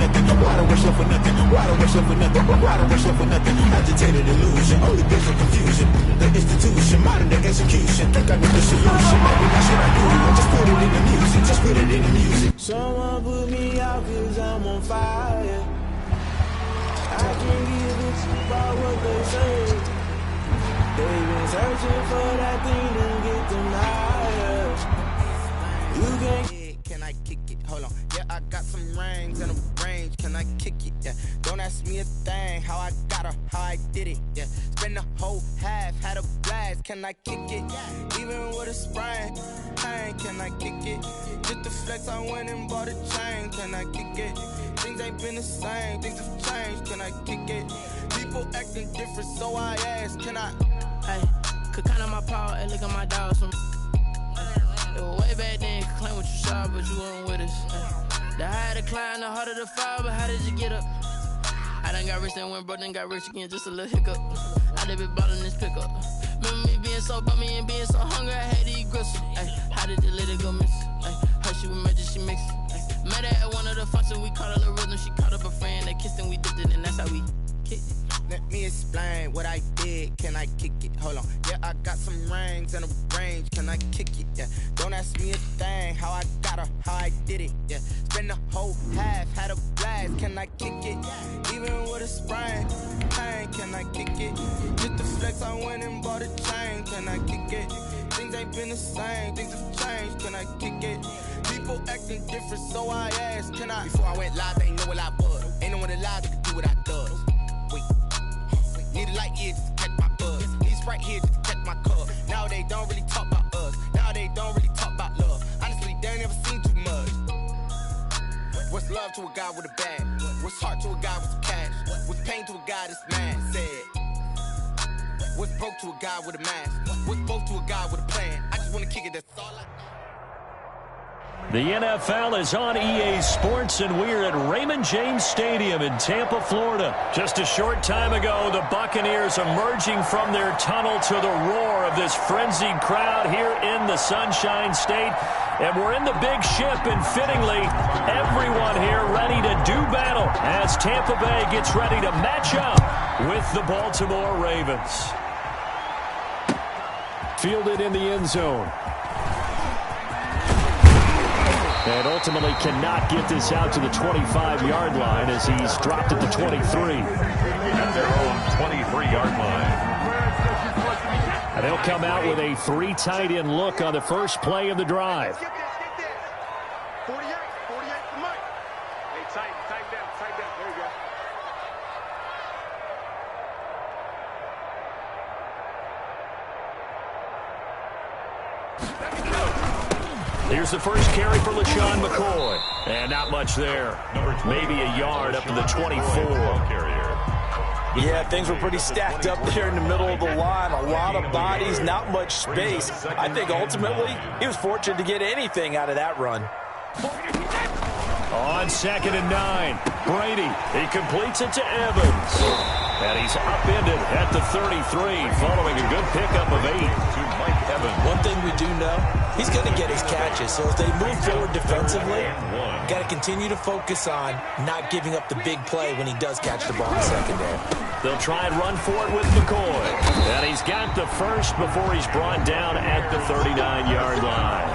nothing? Why don't rush up for nothing? Why don't rush up for nothing? Why don't rush up for nothing? Agitated illusion, only built for confusion. The institution, modern day execution. Think I know the solution. Maybe why should I do it? Just put it in the music. Just put it in the music. Someone put me out 'cause I'm on fire. I can't give a shit about what they say. They've been searching for that thing to get them higher. You can't. Can I kick it? Hold on. Yeah, I got some rings and a range. Can I kick it? Yeah. Don't ask me a thing. How I got her, how I did it. Yeah. Spend the whole half, had a blast. Can I kick it? Even with a sprain. Pain, can I kick it? Just the flex, I went and bought a chain. Can I kick it? Things ain't been the same. Things have changed. Can I kick it? People acting different, so I ask. Can I? Hey, could count on my power and look at my dogs from. It was way back then, could claim what you saw, but you weren't with us. The higher the climb, the harder the fall, but how did you get up? I done got rich, then went broke, then got rich again, just a little hiccup. I done been ballin' this pickup. Remember me being so bummy and being so hungry, I had to eat gristle. Ay, how did the little go miss? Ay, her she was magic, she mixed. Met her at one of the functions, we caught a little rhythm, she caught up a friend, they kissed and we dipped it, and that's how we kicked it. Let me explain what I did. Can I kick it? Hold on. Yeah, I got some rings and a range. Can I kick it? Yeah. Don't ask me a thing. How I got her, how I did it. Yeah. Spend the whole half, had a blast. Can I kick it? Even with a sprain. Pain, can I kick it? Just the flex, I went and bought a chain. Can I kick it? Things ain't been the same. Things have changed. Can I kick it? People acting different, so I asked. Can I? Before I went live, they ain't know what I was. Ain't no one alive that could do what I does. Wait. Need a light here just to catch my buzz. Need Sprite here just to catch my cup. Now they don't really talk about us. Now they don't really talk about love. Honestly, they ain't never seen too much. What's love to a guy with a bag? What's heart to a guy with some cash? What's pain to a guy that's mad? Said. What's broke to a guy with a mask? What's broke to a guy with a plan? I just wanna kick it, that's all I. The NFL is on EA Sports, and we're at Raymond James Stadium in Tampa, Florida. Just a short time ago, the Buccaneers emerging from their tunnel to the roar of this frenzied crowd here in the Sunshine State. And we're in the big ship, and fittingly, everyone here ready to do battle as Tampa Bay gets ready to match up with the Baltimore Ravens. Fielded in the end zone. And ultimately cannot get this out to the 25-yard line as he's dropped at the 23. At their own 23-yard line. And they'll come out with a 3 tight end look on the first play of the drive. 48, for Mike. Hey, tight down. There you go. Here's the first carry for LeSean McCoy. And not much there. Maybe a yard up to the 24. Yeah, things were pretty stacked up there in the middle of the line. A lot of bodies, not much space. I think ultimately he was fortunate to get anything out of that run. On 2nd and 9, Brady. He completes it to Evans. And he's upended at the 33 following a good pickup of 8. To Mike Evans. One thing we do know, he's going to get his catches. So as they move forward defensively, got to continue to focus on not giving up the big play when he does catch the ball in secondary. They'll try and run for it with McCoy. And he's got the first before he's brought down at the 39-yard line.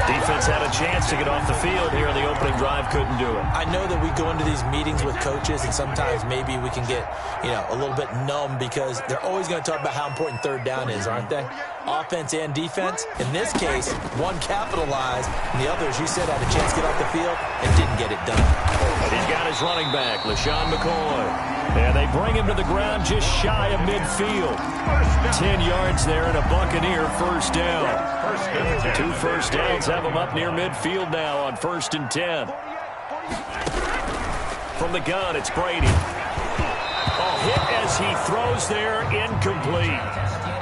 Defense had a chance to get off the field here in the opening drive, couldn't do it. I know that we go into these meetings with coaches, and sometimes maybe we can get, a little bit numb because they're always going to talk about how important third down is, aren't they? Offense and defense. In this case, one capitalized, and the other, as you said, had a chance to get off the field and didn't get it done. He's got his running back, LeSean McCoy. And they bring him to the ground just shy of midfield. 10 yards there and a Buccaneer first down. 2 first downs have him up near midfield now on 1st and 10. From the gun, it's Brady. Hit as he throws there, incomplete.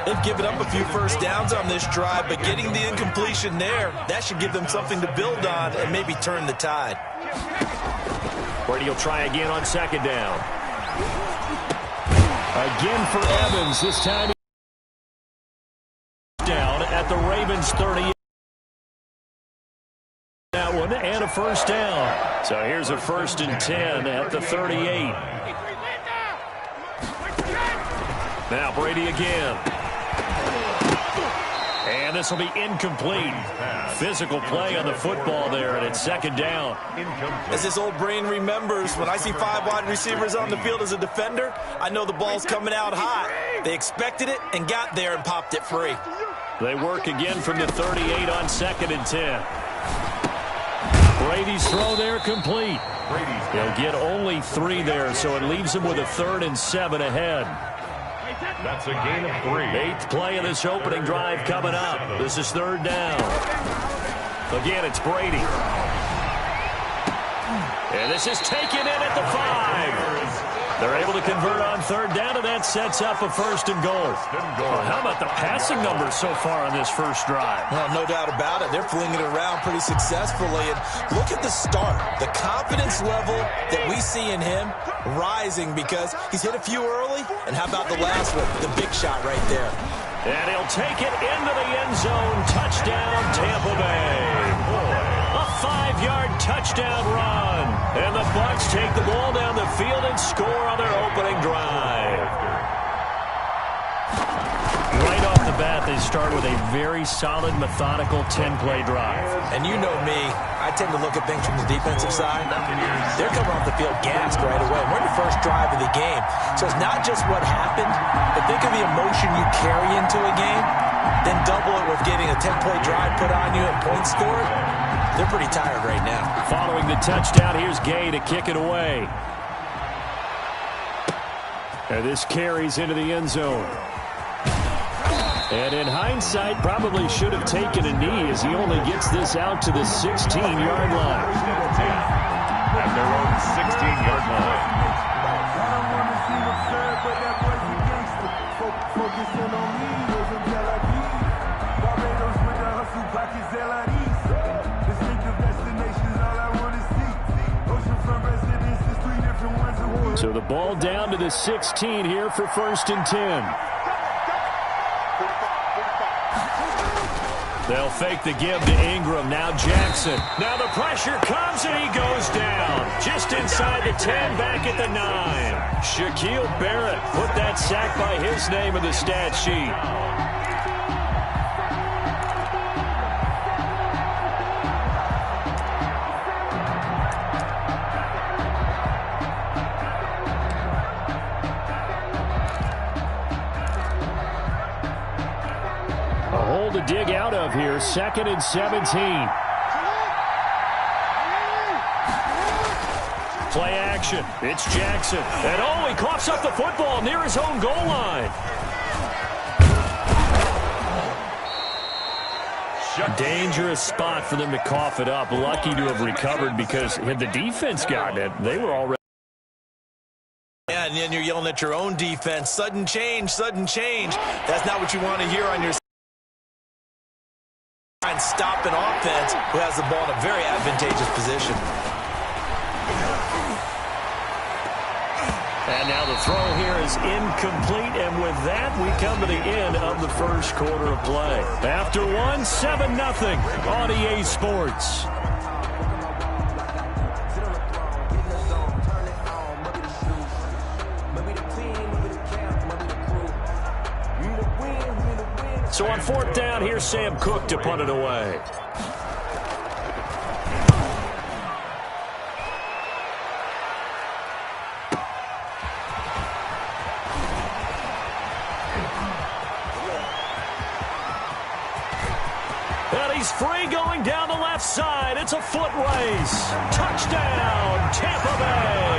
They've given up a few first downs on this drive, but getting the incompletion there, that should give them something to build on and maybe turn the tide. Brady will try again on 2nd down. Again for Evans. This time down at the Ravens 30. That one, and a first down. So here's a 1st and 10 at the 38. Now Brady again. And this will be incomplete. Physical play on the football there, and it's 2nd down. As this old brain remembers, when I see 5 wide receivers on the field as a defender, I know the ball's coming out hot. They expected it and got there and popped it free. They work again from the 38 on 2nd and 10. Brady's throw there complete. He'll get only 3 there, so it leaves him with a 3rd and 7 ahead. That's a gain of 3. 8th play of this opening drive coming up. This is 3rd down. Again, it's Brady. And this is taken in at the 5. They're able to convert on 3rd down, and that sets up a 1st and goal. Well, how about the passing numbers so far on this first drive? Well, no doubt about it. They're flinging it around pretty successfully. And look at the start. The confidence level that we see in him rising because he's hit a few early. And how about the last one? The big shot right there. And he'll take it into the end zone. Touchdown, Tampa Bay. A 5-yard touchdown run. And the Bucs take the ball down the field and score on their opening drive. Right off the bat, they start with a very solid, methodical 10-play drive. And you know me, I tend to look at things from the defensive side. They're coming off the field gassed right away. We're in the first drive of the game. So it's not just what happened, but think of the emotion you carry into a game, then double it with getting a 10-play drive put on you and points scored. They're pretty tired right now. Following the touchdown, here's Gay to kick it away. And this carries into the end zone. And in hindsight, probably should have taken a knee as he only gets this out to the 16-yard line. At their own 16-yard line. So the ball down to the 16 here for 1st and 10. They'll fake the give to Ingram. Now Jackson. Now the pressure comes and he goes down. Just inside the 10, back at the 9. Shaquille Barrett put that sack by his name in the stat sheet. To dig out of here, 2nd and 17. Play action. It's Jackson. And oh, he coughs up the football near his own goal line. Dangerous spot for them to cough it up. Lucky to have recovered because had the defense gotten it, they were already. Yeah, and then you're yelling at your own defense. Sudden change, sudden change. That's not what you want to hear on your and stop an offense who has the ball in a very advantageous position. And now the throw here is incomplete, and with that, we come to the end of the first quarter of play. After one, 7-0 on EA Sports. So on 4th down, here's Sam Cook to punt it away. And he's free going down the left side. It's a foot race. Touchdown, Tampa Bay.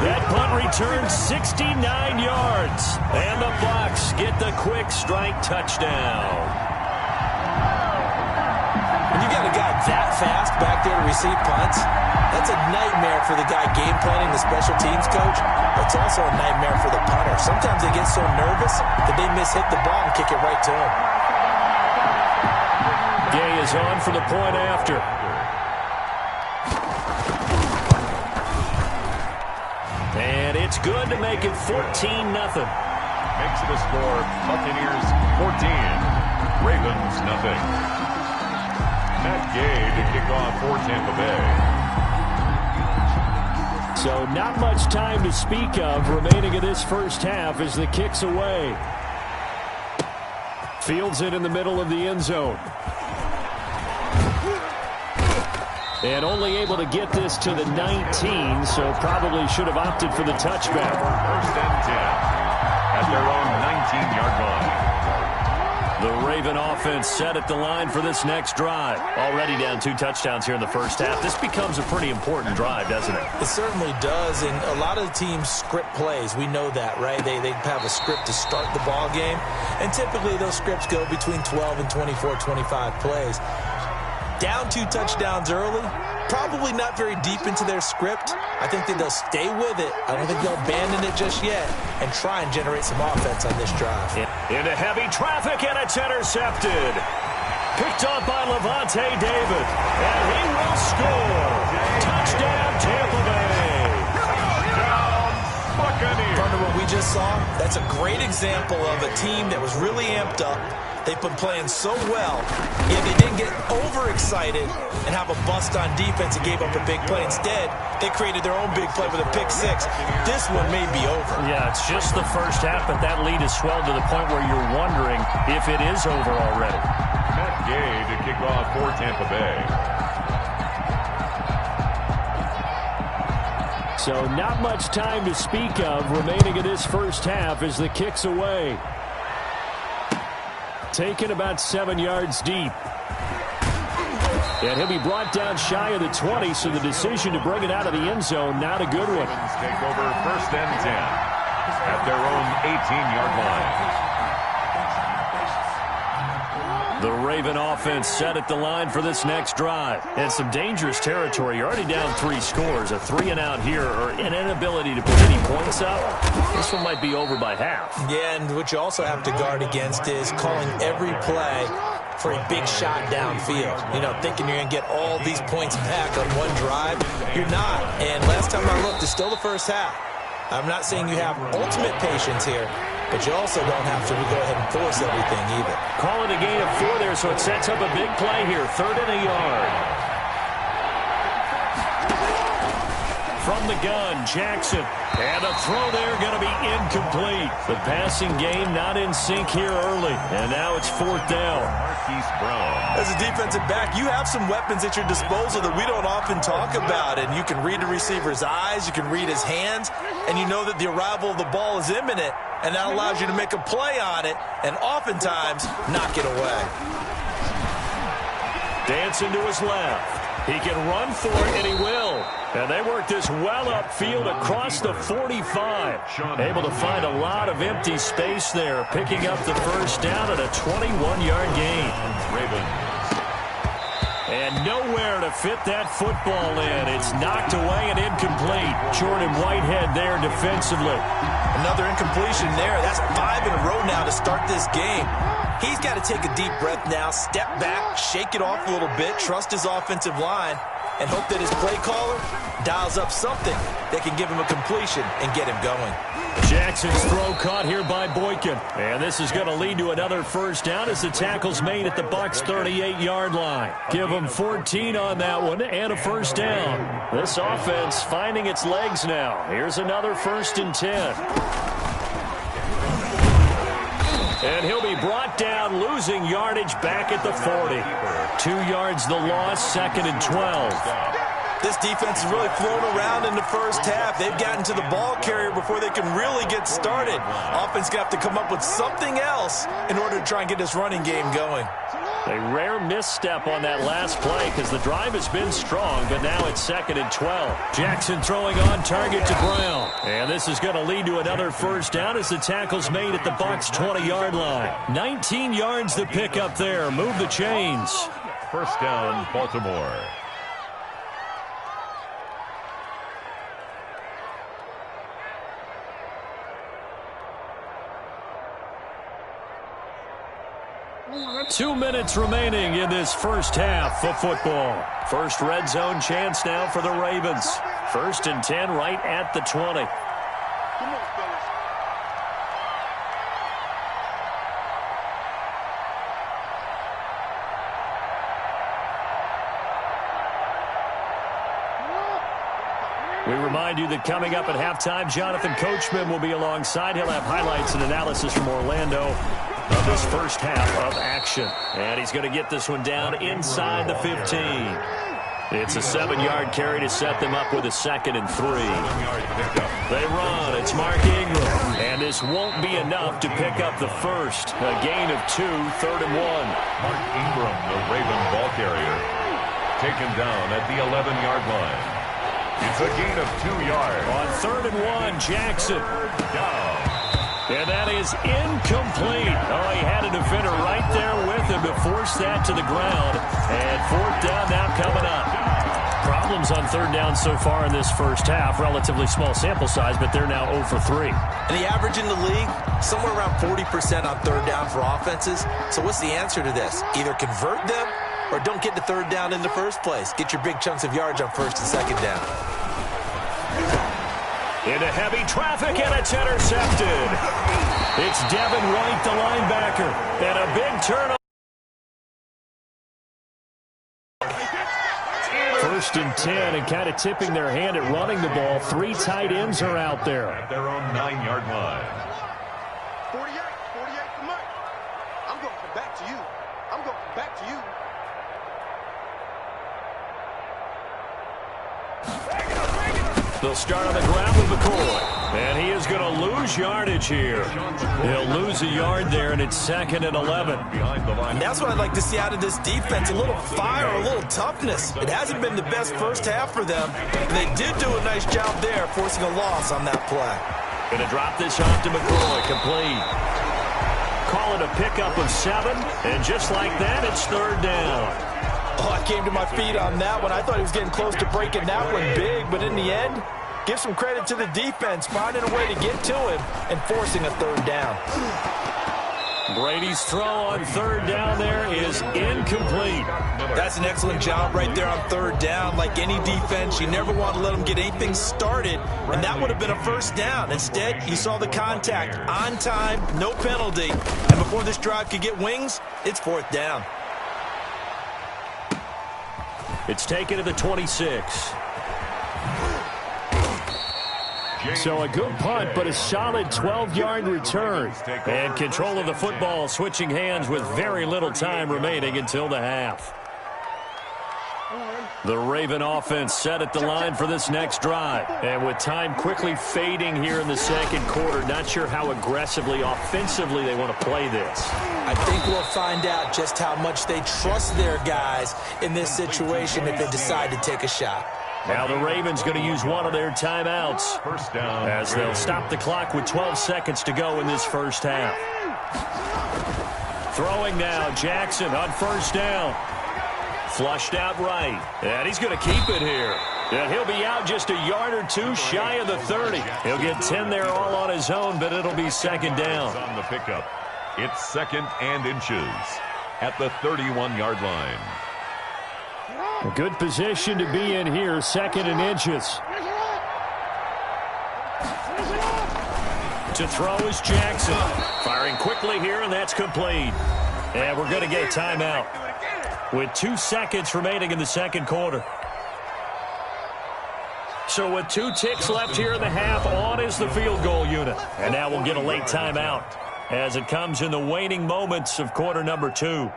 That punt returns 69 yards. And the Bucs get the quick strike touchdown. When you got a guy that fast back there to receive punts, that's a nightmare for the guy game planning, the special teams coach. It's also a nightmare for the punter. Sometimes they get so nervous that they mishit the ball and kick it right to him. Gay is on for the point after. And it's good to make it 14-0. Makes the score Buccaneers 14, Ravens 0. Gay to kick off for Tampa Bay. So not much time to speak of remaining in this first half as the kick's away. Fields it in the middle of the end zone. And only able to get this to the 19, so probably should have opted for the touchback. First and 10 at their own 19-yard line. The Raven offense set at the line for this next drive. Already down 2 touchdowns here in the first half. This becomes a pretty important drive, doesn't it? It certainly does, and a lot of the teams script plays. We know that, right? They have a script to start the ball game, and typically those scripts go between 12 and 24, 25 plays. Down 2 touchdowns early, probably not very deep into their script. I think that they'll stay with it. I don't think they'll abandon it just yet and try and generate some offense on this drive. Into heavy traffic, and it's intercepted. Picked up by Levante David, and he will score. Touchdown, Tampa Bay. Touchdown, Buccaneers. From what we just saw, that's a great example of a team that was really amped up. They've been playing so well, yet they didn't get overexcited and have a bust on defense and gave up a big play. Instead, they created their own big play with a pick 6. This one may be over. Yeah, it's just the first half, but that lead has swelled to the point where you're wondering if it is over already. Matt Gay to kick off for Tampa Bay. So not much time to speak of remaining in this first half as the kick's away. Taken about 7 yards deep. And he'll be brought down shy of the 20, so the decision to bring it out of the end zone, not a good one. Take over first and 10 at their own 18-yard line. The Raven offense set at the line for this next drive. And some dangerous territory. You're already down 3 scores. A 3-and-out here, or an inability to put any points up. This one might be over by half. Yeah, and what you also have to guard against is calling every play for a big shot downfield. You know, thinking you're going to get all these points back on one drive. You're not. And last time I looked, it's still the first half. I'm not saying you have ultimate patience here, but you also don't have to go ahead and force everything either. Call it a gain of 4 there, so it sets up a big play here. 3rd and a yard. From the gun, Jackson. And a throw there going to be incomplete. The passing game not in sync here early. And now it's 4th down. Marquise Brown. As a defensive back, you have some weapons at your disposal that we don't often talk about. And you can read the receiver's eyes, you can read his hands, and you know that the arrival of the ball is imminent. And that allows you to make a play on it and oftentimes knock it away. Dancing to his left. He can run for it, and he will. And they work this well upfield across the 45. Able to find a lot of empty space there, picking up the first down at a 21-yard gain. Ravens. And nowhere to fit that football in. It's knocked away and incomplete. Jordan Whitehead there defensively. Another incompletion there. That's 5 in a row now to start this game. He's got to take a deep breath now, step back, shake it off a little bit, trust his offensive line, and hope that his play caller dials up something that can give him a completion and get him going. Jackson's throw caught here by Boykin. And this is going to lead to another first down as the tackle's made at the Bucs' 38-yard line. Give them 14 on that one and a first down. This offense finding its legs now. Here's another 1st and 10. And he'll be brought down, losing yardage back at the 40. 2 yards the loss, 2nd and 12. This defense has really flown around in the first half. They've gotten to the ball carrier before they can really get started. Offense got to come up with something else in order to try and get this running game going. A rare misstep on that last play because the drive has been strong, but now it's 2nd and 12. Jackson throwing on target to Brown. And this is going to lead to another first down as the tackle's made at the Bucs' 20-yard line. 19 yards to pick up there. Move the chains. First down, Baltimore. Two minutes remaining in this first half of football. First red zone chance now for the Ravens. 1st and 10 right at the 20. We remind you that coming up at halftime, Jonathan Coachman will be alongside. He'll have highlights and analysis from Orlando of this first half of action. And he's going to get this one down inside the 15. It's a 7-yard carry to set them up with a 2nd and 3. They run. It's Mark Ingram. And this won't be enough to pick up the first. A gain of 2, 3rd and 1. Mark Ingram, the Raven ball carrier, taken down at the 11-yard line. It's a gain of 2 yards. On 3rd and 1, Jackson. Down. And that is incomplete. Oh, he had a defender right there with him to force that to the ground. And 4th down now coming up. Problems on 3rd down so far in this first half. Relatively small sample size, but they're now 0 for 3. And the average in the league, somewhere around 40% on 3rd down for offenses. So what's the answer to this? Either convert them or don't get to 3rd down in the first place. Get your big chunks of yards on 1st and 2nd down. Into heavy traffic, and it's intercepted. It's Devin White, the linebacker, and a big turnover. 1st and 10, and kind of tipping their hand at running the ball. 3 tight ends are out there. At their own 9-yard line. 48 for Mike. I'm going back to you. I'm going back to you. They'll start on the ground with McCoy. And he is going to lose yardage here. He'll lose a yard there, and it's 2nd and 11. Behind the line. And that's what I'd like to see out of this defense. A little fire, a little toughness. It hasn't been the best first half for them. And they did do a nice job there, forcing a loss on that play. Going to drop this off to McCoy. Complete. Call it a pickup of 7. And just like that, it's 3rd down. Oh, I came to my feet on that one. I thought he was getting close to breaking that one big, but in the end, give some credit to the defense, finding a way to get to him and forcing a 3rd down. Brady's throw on 3rd down there is incomplete. That's an excellent job right there on 3rd down. Like any defense, you never want to let them get anything started, and that would have been a 1st down. Instead, you saw the contact on time, no penalty, and before this drive could get wings, it's 4th down. It's taken to the 26. So a good punt, but a solid 12-yard return. And control of the football switching hands with very little time remaining until the half. The Raven offense set at the line for this next drive. And with time quickly fading here in the 2nd quarter, not sure how aggressively, offensively they want to play this. I think we'll find out just how much they trust their guys in this situation if they decide to take a shot. Now the Ravens going to use one of their timeouts 1st down. as they'll stop the clock with 12 seconds to go in this first half. Throwing now, Jackson on 1st down. Flushed out right, and he's going to keep it here. And he'll be out just a yard or 2 shy of the 30. He'll get 10 there all on his own, but it'll be 2nd down. On the pickup, it's 2nd and inches at the 31-yard line. A good position to be in here, 2nd and inches. To throw is Jackson. Firing quickly here, and that's complete. And we're going to get a timeout with 2 seconds remaining in the 2nd quarter. So with 2 ticks left here in the half, on is the field goal unit. And now we'll get a late timeout as it comes in the waning moments of quarter number 2.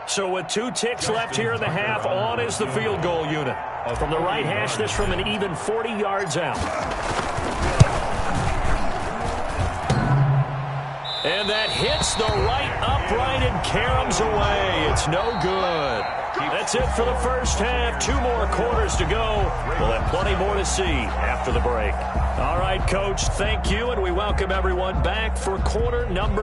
So with 2 ticks left here in the half, on is the field goal unit. From the right hash, this from an even 40 yards out. And that hits the right upright and caroms away. It's no good. That's it for the first half. 2 more quarters to go. We'll have plenty more to see after the break. All right, Coach, thank you, and we welcome everyone back for quarter number.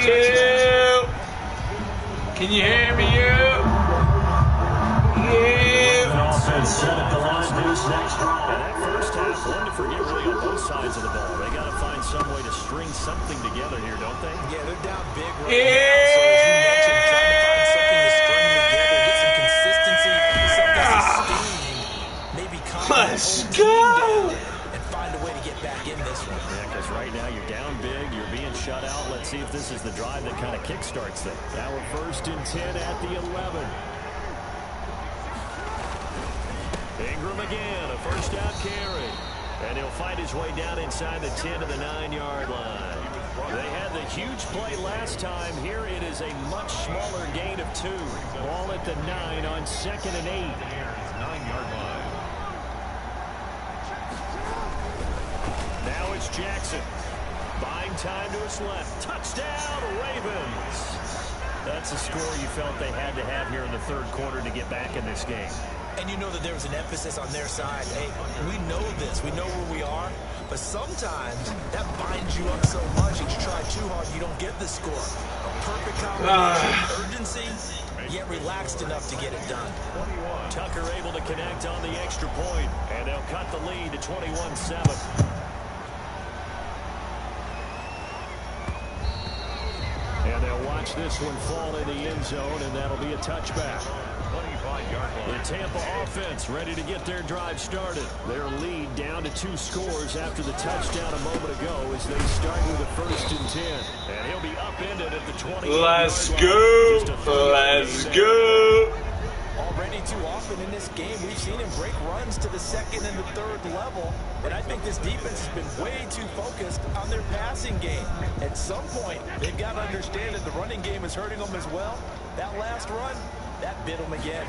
You. Can you hear me, you? Offense set at the line for this next drive. That first half, one to forget really on both sides of the ball. They got to find some way to string something together here, don't they? Yeah, they're down big right now. So as you mentioned, trying to find something to string together, get some consistency, something sustained, maybe calm the whole team down and find a way to get back in this one. Yeah, because right now you're down big, you're being shut out. Let's see if this is the drive that kind of kickstarts them. Now we're 1st and 10 at the 11. Ingram again, a first down carry. And he'll fight his way down inside the 10 to the 9-yard line. They had the huge play last time. Here it is a much smaller gain of 2. Ball at the 9 on 2nd and 8. 9-yard line. Now it's Jackson. Buying time to his left. Touchdown, Ravens. That's a score you felt they had to have here in the 3rd quarter to get back in this game. And you know that there was an emphasis on their side. Hey, we know this. We know where we are. But sometimes that binds you up so much, and you try too hard, you don't get the score. A perfect combination of urgency, yet relaxed enough to get it done. Tucker able to connect on the extra point, and they'll cut the lead to 21-7. And they'll watch this one fall in the end zone, and that'll be a touchback. 25-yard line. The Tampa offense ready to get their drive started. Their lead down to 2 scores after the touchdown a moment ago as they start with a 1st and 10. And he'll be upended at the 20. Let's go. Let's go. Already too often in this game, we've seen him break runs to the 2nd and the 3rd level. And I think this defense has been way too focused on their passing game. At some point, they've got to understand that the running game is hurting them as well. That last run, that bit him again.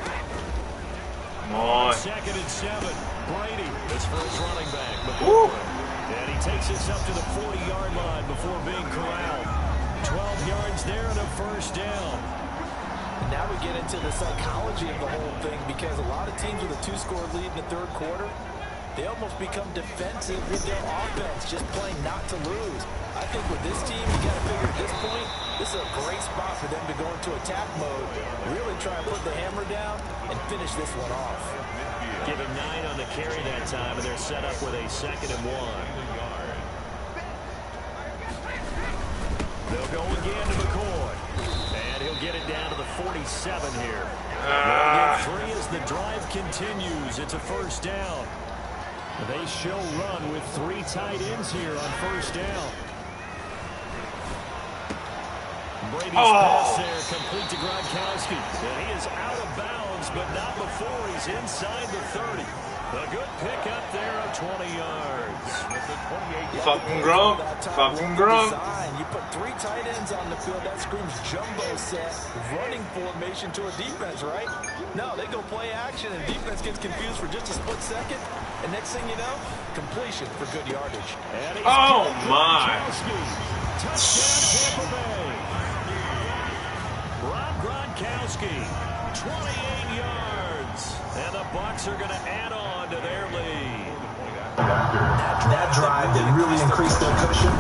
Come on. 2nd and 7. Brady is for his running back. And he takes us up to the 40-yard line before being corralled. 12 yards there and a 1st down. Now we get into the psychology of the whole thing, because a lot of teams with a 2-score lead in the 3rd quarter, they almost become defensive with their offense, just playing not to lose. I think with this team, you got to figure at this point, this is a great spot for them to go into attack mode, really try and put the hammer down and finish this one off. Give him 9 on the carry that time, and they're set up with a 2nd and 1. They'll go again to McCoy. And he'll get it down to the 47 here. They'll get 3 as the drive continues. It's a 1st down. They show run with 3 tight ends here on 1st down. Brady's pass there, complete to Gronkowski. And he is out of bounds, but not before he's inside the 30. A good pickup there of 20 yards. Fucking Gronk. Fucking Gronk. You put 3 tight ends on the field. That screams jumbo set, running formation to a defense, right? No, they go play action, and defense gets confused for just a split second. And next thing you know, completion for good yardage. Oh, my. Touchdown, Tampa Bay. Rob Gronkowski, 28 yards. And the Bucs are going to add on to their lead. That drive that really increased their cushion,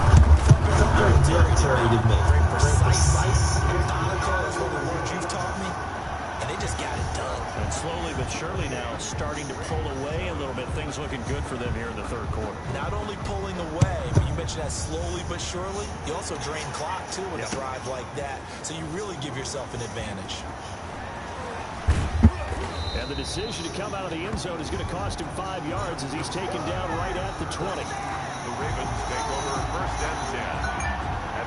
very military to me. Very precise, methodical, that's one of the words you've taught me. And they just got it done. And slowly but surely now starting to pull away a little bit. Things looking good for them here in the 3rd quarter. Not only pulling away, but you mentioned that slowly but surely, you also drain clock too with a drive like that. So you really give yourself an advantage. And the decision to come out of the end zone is going to cost him 5 yards as he's taken down right at the 20. The Ravens take over 1st and 10.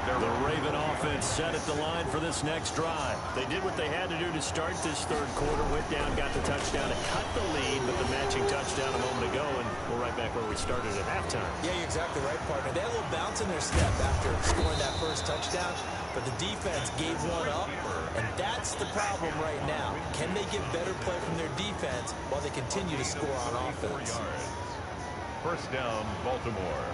The Raven offense set at the line for this next drive. They did what they had to do to start this 3rd quarter. Went down, got the touchdown to cut the lead, but the matching touchdown a moment ago, and we're right back where we started at halftime. Yeah, you're exactly right, partner. They had a little bounce in their step after scoring that first touchdown, but the defense gave one up, and that's the problem right now. Can they get better play from their defense while they continue to score on offense? 1st down, Baltimore.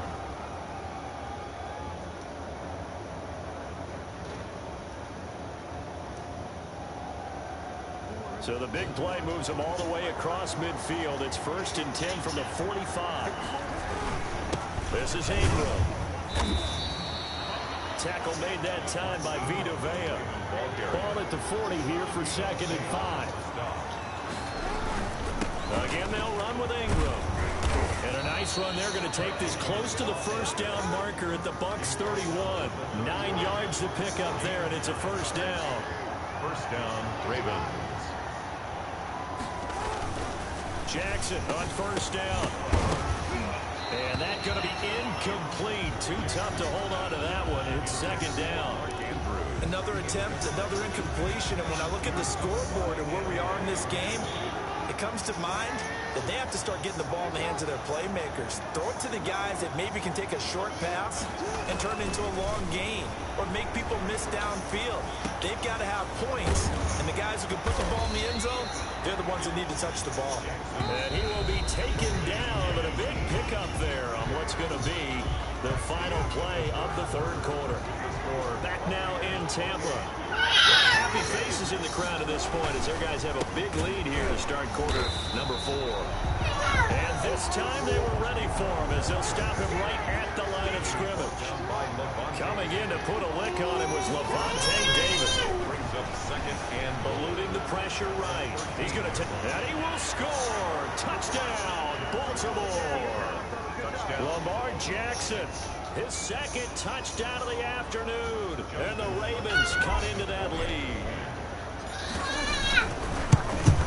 So the big play moves them all the way across midfield. It's 1st and 10 from the 45. This is Ingram. tackle made that time by Vita Vea. Ball at the 40 here for 2nd and 5. Again, they'll run with Ingram. And a nice run. They're going to take this close to the first down marker at the Bucs 31. 9 yards to pick up there, and it's a first down. First down, Ravens. Jackson on first down. And that's going to be incomplete. Too tough to hold on to that one. It's 2nd down. Another attempt, another incompletion. And when I look at the scoreboard and where we are in this game, it comes to mind that they have to start getting the ball in the hands of their playmakers. Throw it to the guys that maybe can take a short pass and turn it into a long gain or make people miss downfield. They've got to have points, and the guys who can put the ball in the end zone, they're the ones that need to touch the ball. And he will be taken down, but a big pickup there on what's going to be the final play of the 3rd quarter. Back now in Tampa. Happy faces in the crowd at this point as their guys have a big lead here to start quarter number 4. And this time they were ready for him as they'll stop him right at the line of scrimmage. Coming in to put a lick on him was Lavonte David. Brings up 2nd and eluding the pressure right. He's going to take, and he will score. Touchdown, Baltimore. Lamar Jackson, his 2nd touchdown of the afternoon. And the Ravens cut into that lead.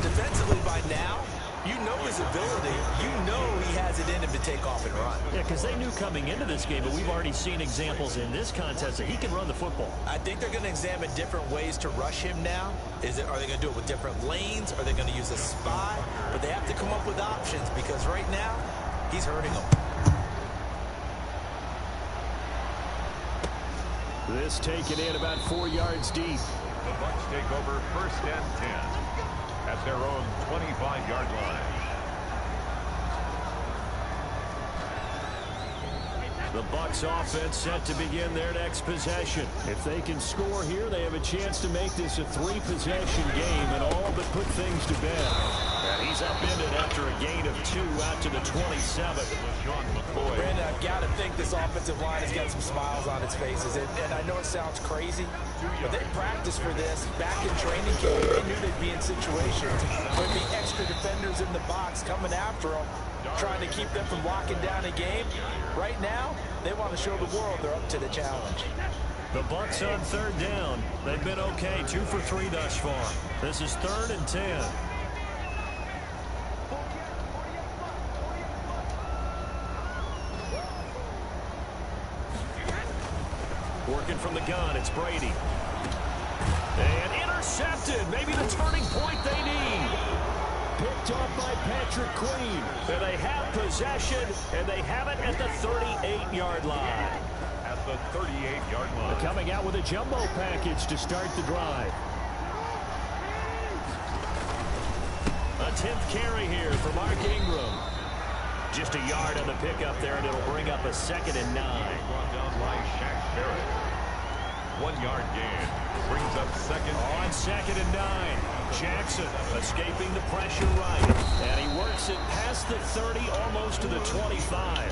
Defensively by now, you know his ability. You know he has it in him to take off and run. Yeah, because they knew coming into this game, but we've already seen examples in this contest that he can run the football. I think they're going to examine different ways to rush him now. Are they going to do it with different lanes? Are they going to use a spy? But they have to come up with options because right now, he's hurting them. This taken in about 4 yards deep. The Bucs take over 1st and 10 at their own 25-yard line. The Bucs offense set to begin their next possession. If they can score here, they have a chance to make this a 3-possession game and all but put things to bed. And he's upended after a gain of 2 out to the 27. Brandon, I've got to think this offensive line has got some smiles on its faces. And I know it sounds crazy, but they practiced for this back in training camp. They knew they'd be in situations where there'd be extra defenders in the box coming after them, trying to keep them from locking down a game. Right now, they want to show the world they're up to the challenge. The Bucs on 3rd down. They've been okay, 2 for 3 thus far. This is 3rd and 10. Working from the gun, it's Brady. And intercepted, maybe the turning point they need. Picked off by Patrick Queen. And they have possession, and they have it at the 38-yard line. At the 38-yard line. Coming out with a jumbo package to start the drive. A 10th carry here for Mark Ingram. Just a yard on the pickup there, and it'll bring up a 2nd and 9. Brought down by Shaq Barrett. 1-yard gain. Brings up 2nd. On 2nd and 9. Jackson escaping the pressure right. And he works it past the 30, almost to the 25.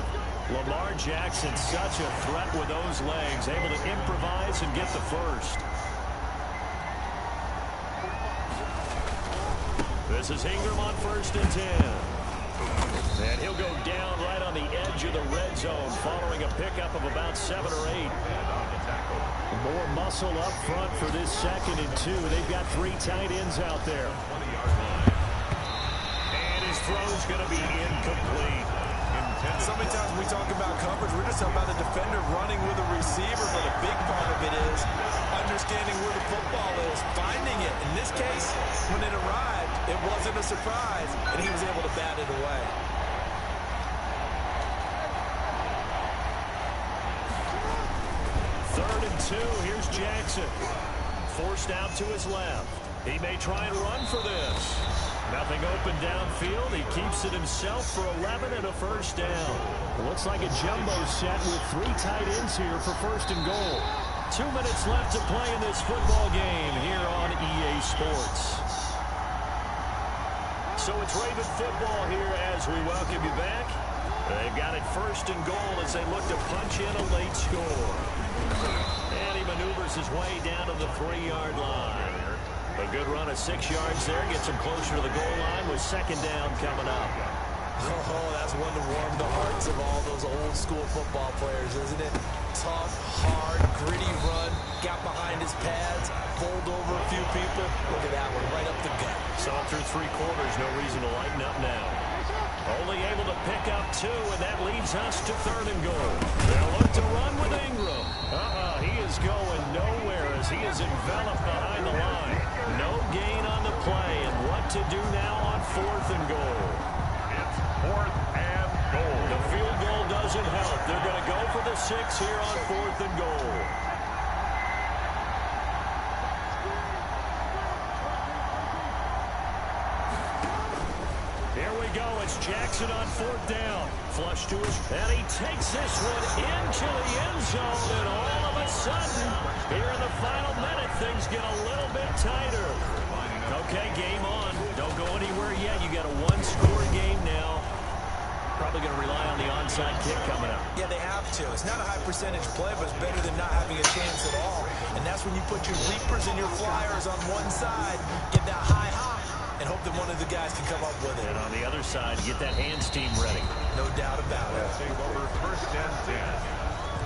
Lamar Jackson, such a threat with those legs, able to improvise and get the first. This is Ingram on 1st and 10. And he'll go down right on the edge of the red zone following a pickup of about 7 or 8. More muscle up front for this 2nd and 2. They've got 3 tight ends out there. And his throw's going to be incomplete. So many times when we talk about coverage, we're just talking about a defender running with a receiver, but a big part of it is understanding where the football is, finding it. In this case, when it arrived, it wasn't a surprise, and he was able to bat it away. Third and 2, here's Jackson. Forced out to his left. He may try and run for this. Nothing open downfield. He keeps it himself for 11 and a first down. It looks like a jumbo set with 3 tight ends here for 1st and goal. 2 minutes left to play in this football game here on EA Sports. So it's Raven football here as we welcome you back. They've got it 1st and goal as they look to punch in a late score. He maneuvers his way down to the 3-yard line. A good run of 6 yards there. Gets him closer to the goal line with second down coming up. Oh, that's one to warm the hearts of all those old school football players, isn't it? Tough, hard, gritty run. Got behind his pads, bowled over a few people. Look at that one, right up the gut. Saw through 3 quarters. No reason to lighten up now. Only able to pick up 2, and that leads us to 3rd and goal. They'll look to run with Ingram. He is going nowhere as he is enveloped behind the line. No gain on the play, and what to do now on 4th and goal. It's 4th and goal. The field goal doesn't help. They're going to go for the 6 here on 4th and goal. Here we go. It's Jackson on 4th down. Flush to his, and he takes this one into the end zone, and all of a sudden, here in the final minute, things get a little bit tighter. Okay, game on. Don't go anywhere yet. You got a 1-score game now. Probably going to rely on the onside kick coming up. Yeah, they have to. It's not a high percentage play, but it's better than not having a chance at all. And that's when you put your leapers and your flyers on one side, get that high hop, and hope that one of the guys can come up with it. And on the other side, get that hands team ready. No doubt about it. Take over 1st and 10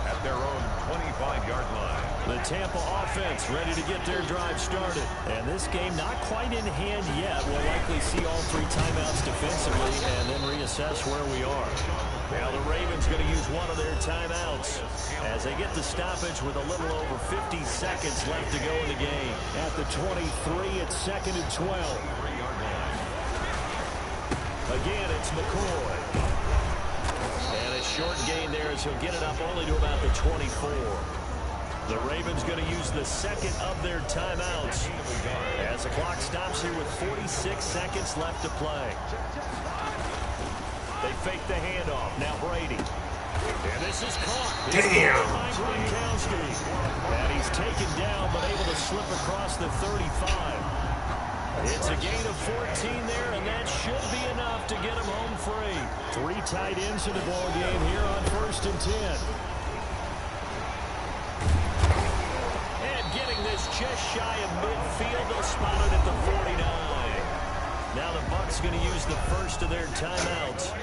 at their own 25-yard line. The Tampa offense ready to get their drive started. And this game not quite in hand yet. We'll likely see all 3 timeouts defensively and then reassess where we are. Now the Ravens going to use one of their timeouts as they get the stoppage with a little over 50 seconds left to go in the game. At the 23, it's 2nd and 12. Again, it's McCoy. And a short gain there as he'll get it up only to about the 24. The Ravens going to use the 2nd of their timeouts as the clock stops here with 46 seconds left to play. They fake the handoff. Now Brady. And this is caught. Damn. And he's taken down but able to slip across the 35. It's a gain of 14 there, and that should be enough to get him home free. 3 tight ends in the ball game here on 1st and 10. And getting this just shy of midfield, they'll spot it at the 49. Now the Bucs going to use the 1st of their timeouts.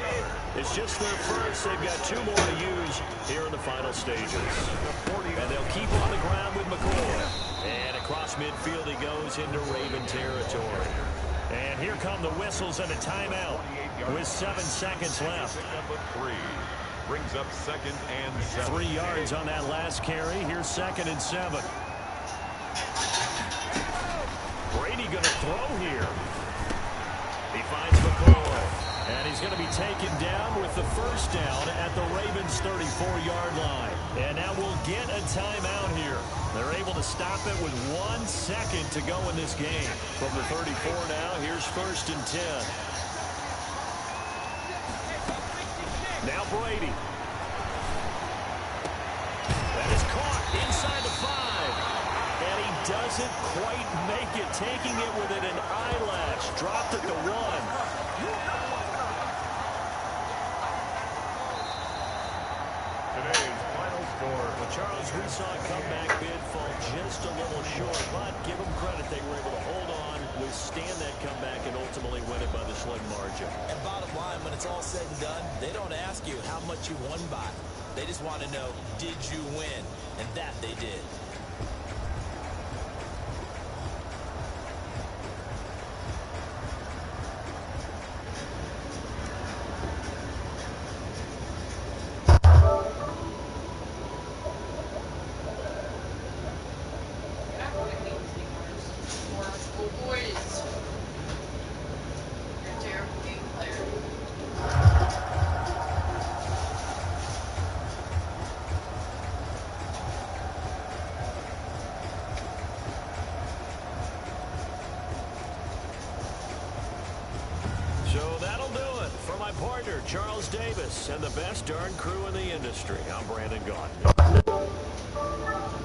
It's just their 1st. They've got 2 more to use here in the final stages. And they'll keep on the ground with McCoy. And across midfield he goes into Raven territory. And here come the whistles and a timeout with 7 seconds left. Number 3 brings up 2nd and 7. 3 yards on that last carry. Here's 2nd and 7. Brady going to throw here. He finds McCoy. And he's going to be taken down with the 1st down at the Ravens' 34-yard line. And now we'll get a timeout here. They're able to stop it with 1 second to go in this game. From the 34 now, here's 1st and 10. Now Brady. That is caught inside the 5. And he doesn't quite make it, taking it within an eyelash. Dropped at the 1. Charles, we saw a comeback bid fall just a little short, but give them credit. They were able to hold on, withstand that comeback, and ultimately win it by the slim margin. And bottom line, when it's all said and done, they don't ask you how much you won by. They just want to know, did you win? And that they did. Charles Davis and the best darn crew in the industry. I'm Brandon Gaudin.